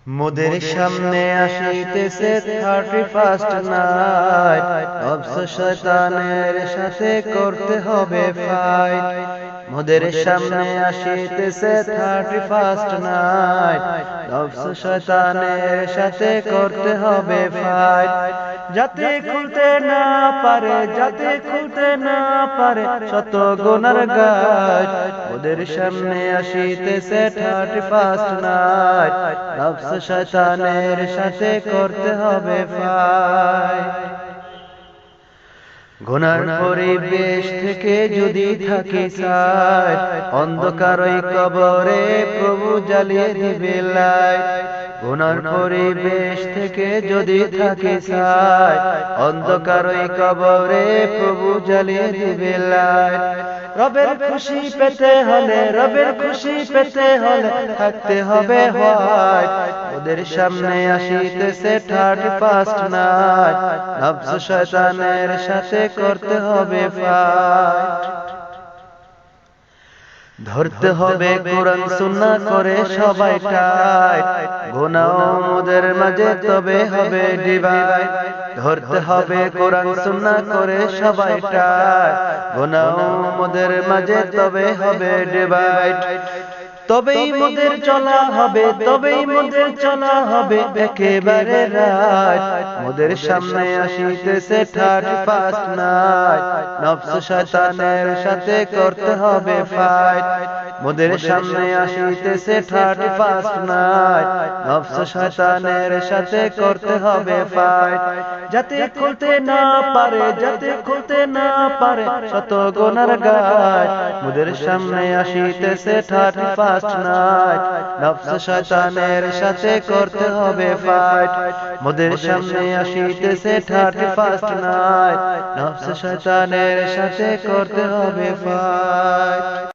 মোদের সামনে আসিতেছে 31st নাইট, নফস শয়তানের সাথে করতে হবে ফাইট। মোদের সামনে আসিতেছে 31st নাইট, নফস শয়তানের সাথে করতে হবে ফাইট। যাতে খুলতে না পারে, যাতে খুলতে না পারে শত গুনার গাছ। ওদের সামনে আসিতেছে 31st নাইট, নফস শয়তানের সাথে করতে হবে ফাইট। গুনার পরিবেশ থেকে যদি থাকি সাইড, অন্ধকার ওই কবরে প্রভু জ্বালিয়ে দিবে লাইট। গুনার পরিবেশ থেকে যদি থাকি সাইড, অন্ধকার ওই কবরে প্রভু জ্বালিয়ে দিবে লাইট। রবের খুশি পেতে হলে, রবের খুশি পেতে হলে থাকতে হবে হোয়াইট। ওদের সামনে আসিতেছে 31st নাইট, নফস শয়তানের সাথে করতে হবে ফাইট। ধরতে হবে কোরআন সুন্নাহ করে সবাই টাইট, গুনাহ ওদের মাঝে তবে হবে ডিভাইড। ধরতে হবে কোরআন সুন্নাহ করে সবাই টাইট, গুনাহ ওদের মাঝে তবে হবে ডিভাইড। তবেই মোদের চলা হবে, তবেই মোদের চলা হবে একেবারে রাইট। মোদের সামনে আসিতেছে 31st নাইট, নফস শয়তানের সাথে করতে হবে ফাইট। মোদের সামনে আসিতেছে 31st নাইট, নফস শয়তানের সাথে করতে হবে ফাইট। যাতে খুলতে না পারে, যাতে খুলতে না পারে শত গুনার গাছ। মোদের সামনে আসিতেছে 31st নাইট, নফস শয়তানের সাথে করতে হবে ফাইট। মোদের সামনে আসিতেছে 31st নাইট, নফস শয়তানের সাথে করতে হবে ফাইট।